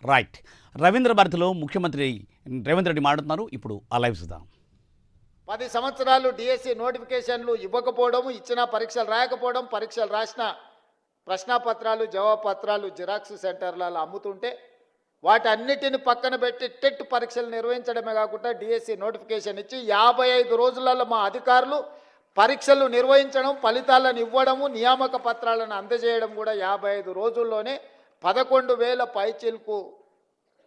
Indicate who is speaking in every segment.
Speaker 1: Right. Ravindra భారతిలో ముఖ్యమంత్రి రేవంత్ రెడ్డి మాట్లాడుతున్నారు. ఇప్పుడు ఆ లైవ్ చూద్దాం.
Speaker 2: 10 సంవత్సరాలు డిఎస్సి నోటిఫికేషన్లు ఇవ్వకపోవడం, ఇచ్చిన పరీక్షలు రాయకపోవడం, పరీక్షలు రాసిన ప్రశ్నాపత్రాలు జవాబు పత్రాలు జిరాక్స్ సెంటర్లలో అమ్ముతుంటే వాటన్నిటిని పక్కన పెట్టి టెట్ పరీక్షలు నిర్వహించడమే కాకుండా డిఎస్సి నోటిఫికేషన్ ఇచ్చి 55 రోజులలో మా అధికారులు పరీక్షలు నిర్వహించడం, ఫలితాలను ఇవ్వడము, నియామక పత్రాలను అందజేయడం కూడా 55 రోజుల్లోనే 11,000 పైచిలకు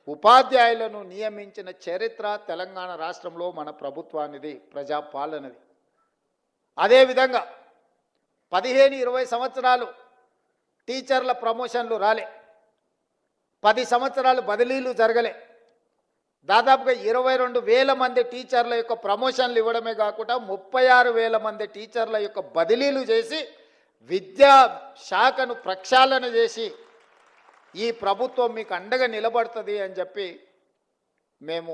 Speaker 2: ఉపాధ్యాయులను నియమించిన చరిత్ర తెలంగాణ రాష్ట్రంలో మన ప్రభుత్వానిది, ప్రజాపాలనది. అదేవిధంగా 15-20 సంవత్సరాలు టీచర్ల ప్రమోషన్లు రాలే, 10 సంవత్సరాలు బదిలీలు జరగలే, దాదాపుగా 22,000 మంది టీచర్ల యొక్క ప్రమోషన్లు ఇవ్వడమే కాకుండా 36,000 మంది టీచర్ల యొక్క బదిలీలు చేసి విద్యా శాఖను ప్రక్షాళన చేసి ఈ ప్రభుత్వం మీకు అండగా నిలబడుతుంది అని చెప్పి మేము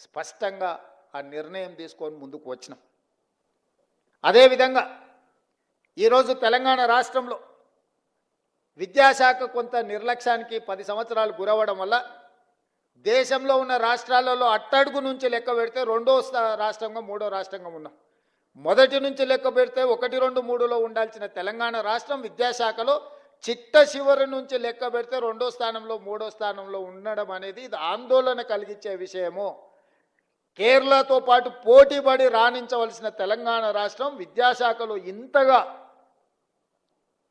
Speaker 2: స్పష్టంగా ఆ నిర్ణయం తీసుకొని ముందుకు వచ్చినాం. అదేవిధంగా ఈరోజు తెలంగాణ రాష్ట్రంలో విద్యాశాఖ కొంత నిర్లక్ష్యానికి 10 సంవత్సరాలు గురవడం వల్ల దేశంలో ఉన్న రాష్ట్రాలలో అట్టడుగు నుంచి లెక్క పెడితే రెండో రాష్ట్రంగా మూడో రాష్ట్రంగా ఉన్నాం. మొదటి నుంచి లెక్క పెడితే 1, 2, 3లో ఉండాల్సిన తెలంగాణ రాష్ట్రం విద్యాశాఖలో చిట్ట చివరి నుంచి లెక్క పెడితే రెండో స్థానంలో మూడో స్థానంలో ఉండడం అనేది ఇది ఆందోళన కలిగించే విషయము. కేరళతో పాటు పోటీపడి రాణించవలసిన తెలంగాణ రాష్ట్రం విద్యాశాఖలో ఇంతగా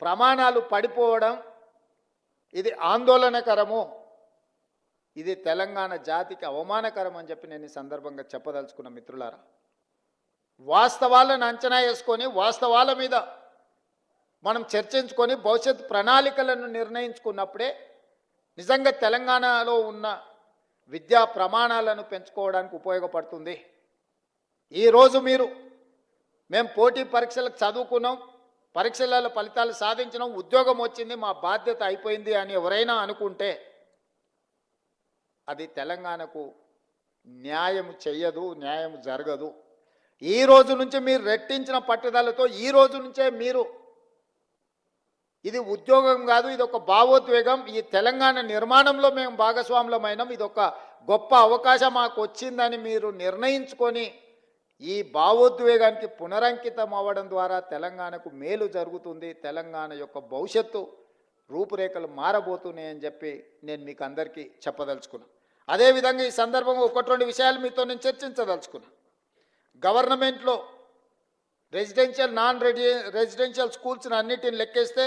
Speaker 2: ప్రమాణాలు పడిపోవడం ఇది ఆందోళనకరము, ఇది తెలంగాణ జాతికి అవమానకరం అని చెప్పి నేను ఈ సందర్భంగా చెప్పదలుచుకున్న మిత్రులారా. వాస్తవాలను అంచనా వేసుకొని వాస్తవాల మీద మనం చర్చించుకొని భవిష్యత్ ప్రణాళికలను నిర్ణయించుకున్నప్పుడే నిజంగా తెలంగాణలో ఉన్న విద్యా ప్రమాణాలను పెంచుకోవడానికి ఉపయోగపడుతుంది. ఈరోజు మేము పోటీ పరీక్షలకు చదువుకున్నాం, పరీక్షలలో ఫలితాలు సాధించినాం, ఉద్యోగం వచ్చింది, మా బాధ్యత అయిపోయింది అని ఎవరైనా అనుకుంటే అది తెలంగాణకు న్యాయం చెయ్యదు, న్యాయం జరగదు. ఈ రోజు నుంచి మీరు రెట్టించిన పట్టుదలతో ఈ రోజు నుంచే మీరు ఇది ఉద్యోగం కాదు, ఇది ఒక భావోద్వేగం, ఈ తెలంగాణ నిర్మాణంలో మేము భాగస్వాములమైనాం, ఇది ఒక గొప్ప అవకాశం మాకు వచ్చిందని మీరు నిర్ణయించుకొని ఈ భావోద్వేగానికి పునరంకితం అవ్వడం ద్వారా తెలంగాణకు మేలు జరుగుతుంది, తెలంగాణ యొక్క భవిష్యత్తు రూపురేఖలు మారబోతున్నాయని చెప్పి నేను మీకు అందరికీ చెప్పదలుచుకున్నాను. అదేవిధంగా ఈ సందర్భంగా 1-2 విషయాలు మీతో నేను చర్చించదలుచుకున్నాను. గవర్నమెంట్లో రెసిడెన్షియల్ నాన్ రెసిడెన్షియల్ స్కూల్స్ని అన్నిటిని లెక్కేస్తే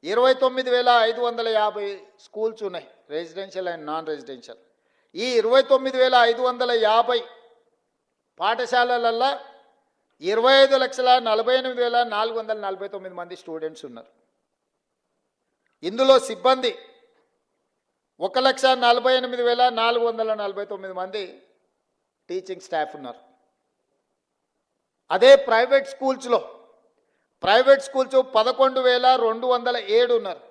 Speaker 2: 29,550 స్కూల్స్ ఉన్నాయి, రెసిడెన్షియల్ అండ్ నాన్ రెసిడెన్షియల్. ఈ 29,550 పాఠశాలలల్లో 25,48,449 మంది స్టూడెంట్స్ ఉన్నారు. ఇందులో సిబ్బంది 1,48,449 మంది టీచింగ్ స్టాఫ్ ఉన్నారు. అదే ప్రైవేట్ స్కూల్స్ 11,207 ఉన్నారు.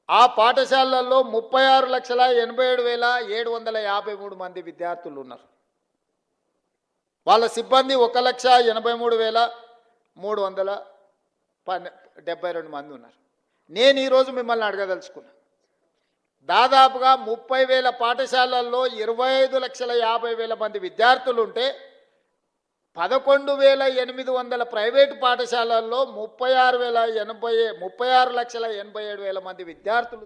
Speaker 2: ఆ పాఠశాలల్లో 36,87,753 మంది విద్యార్థులు ఉన్నారు. వాళ్ళ సిబ్బంది 1,83,372 మంది ఉన్నారు. నేను ఈరోజు మిమ్మల్ని అడగదలుచుకున్నా, దాదాపుగా 30,000 పాఠశాలల్లో 25,50,000 మంది విద్యార్థులు ఉంటే 11,800 ప్రైవేటు పాఠశాలల్లో 36,87,000 మంది విద్యార్థులు